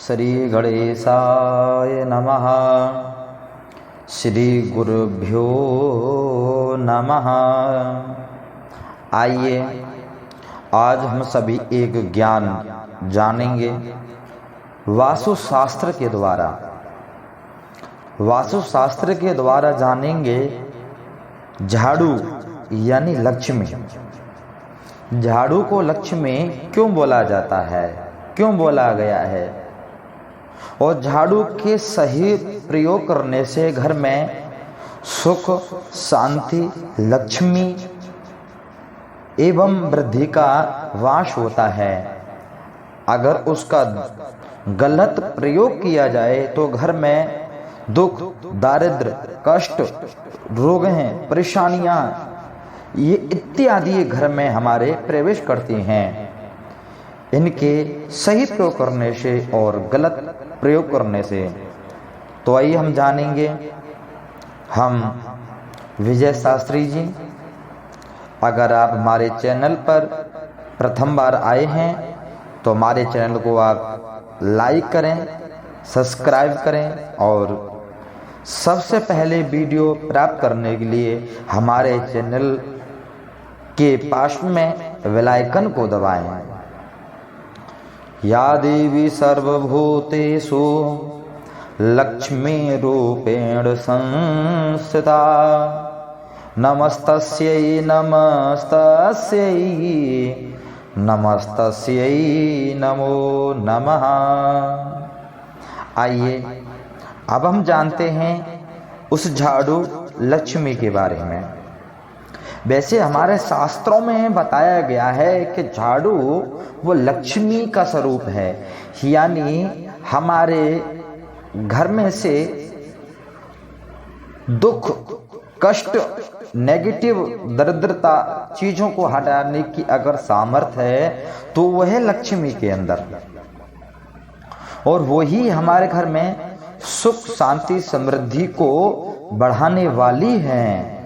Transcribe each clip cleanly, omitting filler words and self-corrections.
श्री गणेशाय नमः। श्री गुरुभ्यो नमः। आइए आज हम सभी एक ज्ञान जानेंगे वास्तुशास्त्र के द्वारा। वास्तुशास्त्र के द्वारा जानेंगे झाड़ू यानी लक्ष्मी। झाड़ू को लक्ष्मी क्यों बोला जाता है, क्यों बोला गया है, और झाड़ू के सही प्रयोग करने से घर में सुख, शांति, लक्ष्मी एवं वृद्धि का वास होता है। अगर उसका गलत प्रयोग किया जाए तो घर में दुख, दारिद्र्य, कष्ट, रोग हैं, परेशानियां ये इत्यादि घर में हमारे प्रवेश करती हैं। इनके सही प्रयोग करने से और गलत प्रयोग करने से। तो आइए हम जानेंगे। हम विजय शास्त्री जी। अगर आप हमारे चैनल पर प्रथम बार आए हैं तो हमारे चैनल को आप लाइक करें, सब्सक्राइब करें और सबसे पहले वीडियो प्राप्त करने के लिए हमारे चैनल के पास में बेल आइकन को दबाएं। या देवी सर्वभूतेषु लक्ष्मी रूपेण संस्थिता नमस्तस्यै नमस्तस्यै नमस्तस्यै नमो नमः। आइए अब हम जानते हैं उस झाड़ू लक्ष्मी के बारे में। वैसे हमारे शास्त्रों में बताया गया है कि झाड़ू वो लक्ष्मी का स्वरूप है, यानी हमारे घर में से दुख, कष्ट, नेगेटिव, दरिद्रता चीजों को हटाने की अगर सामर्थ्य है तो वह लक्ष्मी के अंदर, और वही हमारे घर में सुख, शांति, समृद्धि को बढ़ाने वाली है।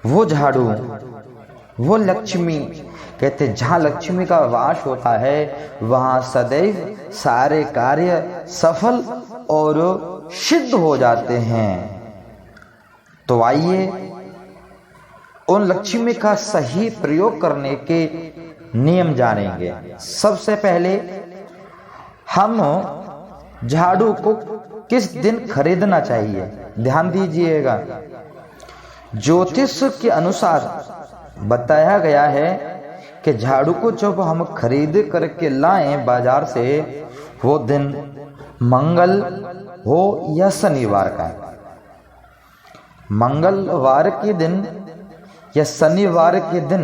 वो झाड़ू, वो लक्ष्मी कहते, जहाँ लक्ष्मी का वास होता है वहाँ सदैव सारे कार्य सफल और सिद्ध हो जाते हैं। तो आइए उन लक्ष्मी का सही प्रयोग करने के नियम जानेंगे। सबसे पहले हम झाड़ू को किस दिन खरीदना चाहिए, ध्यान दीजिएगा। ज्योतिष के अनुसार बताया गया है कि झाड़ू को जब हम खरीद करके लाएं बाजार से, वो दिन मंगल हो या शनिवार का। मंगलवार के दिन या शनिवार के दिन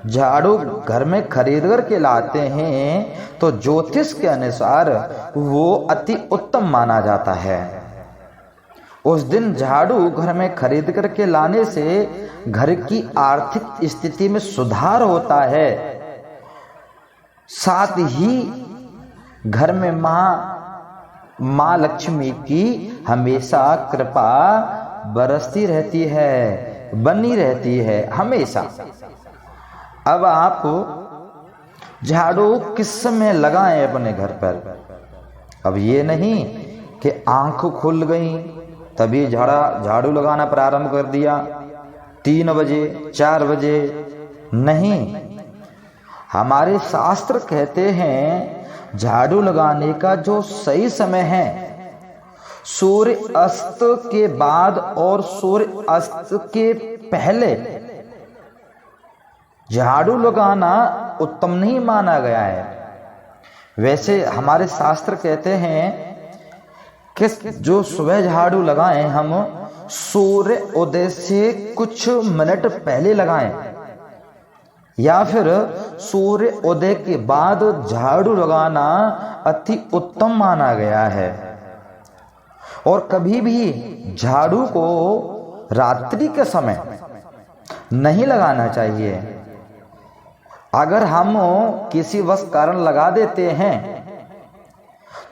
झाड़ू घर में खरीद करके लाते हैं तो ज्योतिष के अनुसार वो अति उत्तम माना जाता है। उस दिन झाड़ू घर में खरीद करके लाने से घर की आर्थिक स्थिति में सुधार होता है। साथ ही घर में माँ लक्ष्मी की हमेशा कृपा बरसती रहती है, बनी रहती है हमेशा। अब आप झाड़ू किस समय लगाएं अपने घर पर। अब ये नहीं कि आंख खुल गई तभी झाड़ू लगाना प्रारंभ कर दिया, 3 बजे 4 बजे नहीं। हमारे शास्त्र कहते हैं झाड़ू लगाने का जो सही समय है सूर्य अस्त के बाद और सूर्य अस्त के पहले झाड़ू लगाना उत्तम नहीं माना गया है। वैसे हमारे शास्त्र कहते हैं कि जो सुबह झाड़ू लगाएं हम सूर्य उदय से कुछ मिनट पहले लगाएं, या फिर सूर्य उदय के बाद झाड़ू लगाना अति उत्तम माना गया है। और कभी भी झाड़ू को रात्रि के समय नहीं लगाना चाहिए। अगर हम किसी वश कारण लगा देते हैं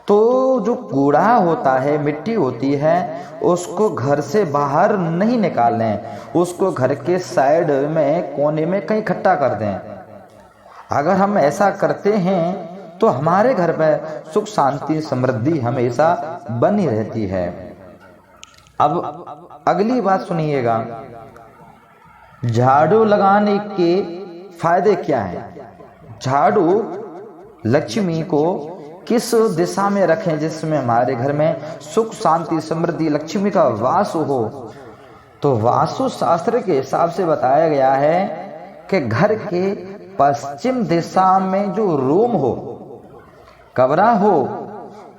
तो जो कूड़ा होता है, मिट्टी होती है, उसको घर से बाहर नहीं निकालें, उसको घर के साइड में कोने में कहीं इकट्ठा कर दें। अगर हम ऐसा करते हैं तो हमारे घर में सुख शांति समृद्धि हमेशा बनी रहती है। अब अगली बात सुनिएगा, झाड़ू लगाने के फायदे क्या हैं? झाड़ू लक्ष्मी को किस दिशा में रखें जिसमें हमारे घर में सुख शांति समृद्धि लक्ष्मी का वास हो? तो वास्तु शास्त्र के हिसाब से बताया गया है कि घर के पश्चिम दिशा में जो रूम हो, कमरा हो,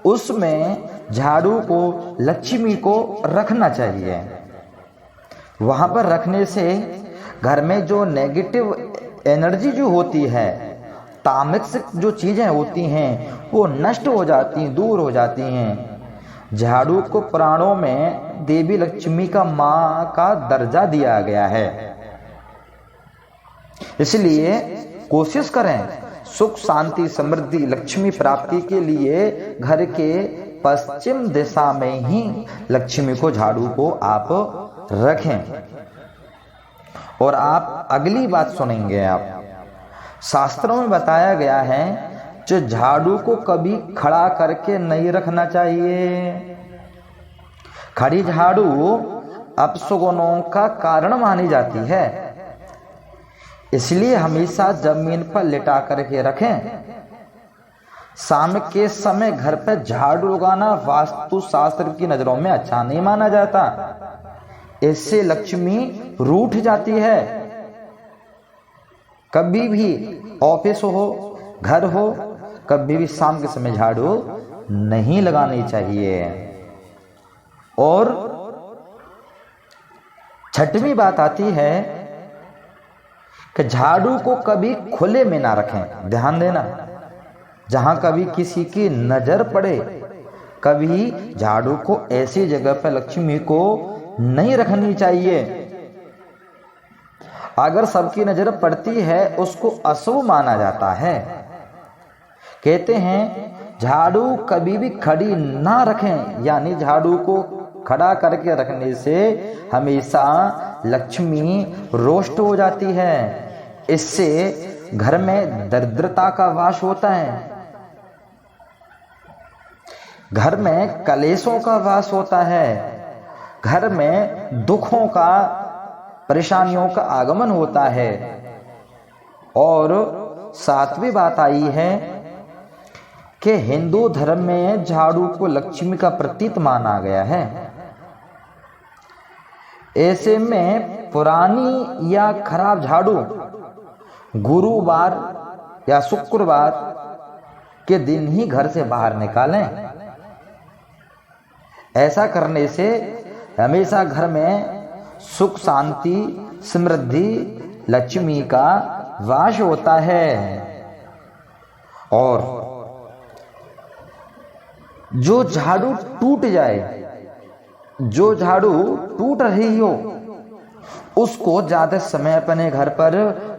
उसमें झाड़ू को लक्ष्मी को रखना चाहिए। वहां पर रखने से घर में जो नेगेटिव एनर्जी जो होती है, तामसिक जो चीजें होती हैं वो नष्ट हो जाती हैं, दूर हो जाती हैं। झाड़ू को पुराणों में देवी लक्ष्मी का मां का दर्जा दिया गया है, इसलिए कोशिश करें सुख शांति समृद्धि लक्ष्मी प्राप्ति के लिए घर के पश्चिम दिशा में ही लक्ष्मी को झाड़ू को आप रखें। और आप अगली बात सुनेंगे, आप शास्त्रों में बताया गया है जो झाड़ू को कभी खड़ा करके नहीं रखना चाहिए। खड़ी झाड़ू अपशगुनों का कारण मानी जाती है, इसलिए हमेशा जमीन पर लिटा करके रखें। शाम के समय घर पर झाड़ू लगाना वास्तु शास्त्र की नजरों में अच्छा नहीं माना जाता, इससे लक्ष्मी रूठ जाती है। कभी भी ऑफिस हो, घर हो, कभी भी शाम के समय झाड़ू नहीं लगानी चाहिए। और छठवीं बात आती है कि झाड़ू को कभी खुले में ना रखें। ध्यान देना, जहां कभी किसी की नजर पड़े, कभी झाड़ू को ऐसी जगह पर लक्ष्मी को नहीं रखनी चाहिए। अगर सबकी नजर पड़ती है उसको अशुभ माना जाता है। कहते हैं झाड़ू कभी भी खड़ी ना रखें, यानी झाड़ू को खड़ा करके रखने से हमेशा लक्ष्मी रोष्ट हो जाती है। इससे घर में दरिद्रता का वास होता है, घर में कलेशों का वास होता है, घर में दुखों का, परेशानियों का आगमन होता है। और सातवीं बात आई है कि हिंदू धर्म में झाड़ू को लक्ष्मी का प्रतीक माना गया है। ऐसे में पुरानी या खराब झाड़ू गुरुवार या शुक्रवार के दिन ही घर से बाहर निकालें। ऐसा करने से हमेशा घर में सुख शांति समृद्धि लक्ष्मी का वास होता है। और जो झाड़ू टूट जाए, जो झाड़ू टूट रही हो, उसको ज्यादा समय अपने घर पर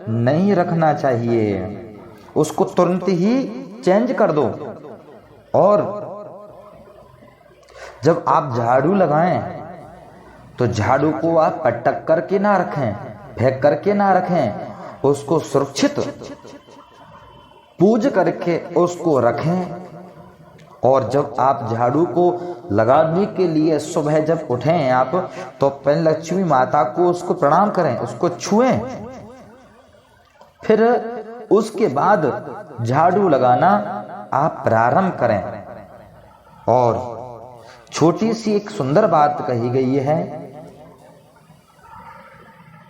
नहीं रखना चाहिए, उसको तुरंत ही चेंज कर दो। और जब आप झाड़ू लगाएं तो झाड़ू को आप पटक करके ना रखें, फेंक करके ना रखें, उसको सुरक्षित पूज करके उसको रखें। और जब आप झाड़ू को लगाने के लिए सुबह जब उठें आप, तो पहले लक्ष्मी माता को उसको प्रणाम करें, उसको छुएं, फिर उसके बाद झाड़ू लगाना आप प्रारंभ करें। और छोटी सी एक सुंदर बात कही गई है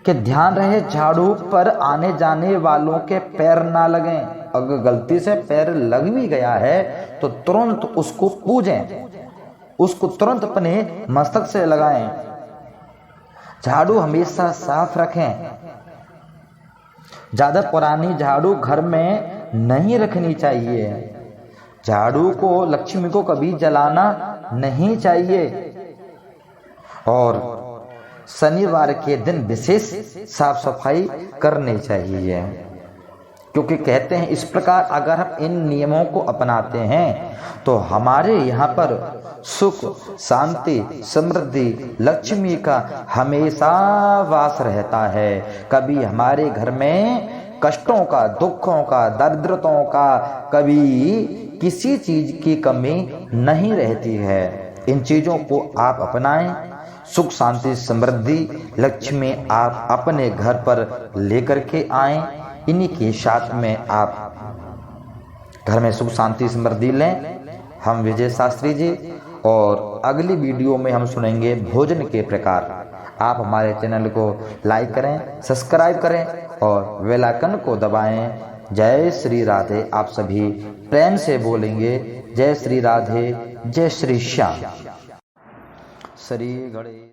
कि ध्यान रहे झाड़ू पर आने जाने वालों के पैर ना लगें। अगर गलती से पैर लग भी गया है तो तुरंत उसको पूजें, उसको तुरंत अपने मस्तक से लगाएं। झाड़ू हमेशा साफ रखें। ज्यादा पुरानी झाड़ू घर में नहीं रखनी चाहिए। झाड़ू को लक्ष्मी को कभी जलाना नहीं चाहिए। और शनिवार के दिन विशेष साफ सफाई करनी चाहिए, क्योंकि कहते हैं इस प्रकार अगर हम इन नियमों को अपनाते हैं तो हमारे यहाँ पर सुख शांति समृद्धि लक्ष्मी का हमेशा वास रहता है। कभी हमारे घर में कष्टों का, दुखों का, दरिद्रताओं का कभी किसी चीज की कमी नहीं रहती है। इन चीजों को आप अपनाएं। सुख, शांति, समृद्धि, लक्ष्मी आप अपने घर पर लेकर के आएं। इन्हीं के साथ में आप घर में सुख, शांति, समृद्धि लें। हम विजय शास्त्री जी, और अगली वीडियो में हम सुनेंगे भोजन के प्रकार। आप हमारे चैनल को लाइक करें, सब्सक्राइब करें और बेल आइकन को दबाएं। जय श्री राधे। आप सभी प्रेम से बोलेंगे जय श्री राधे, जय श्री श्याम। श्री गणेश।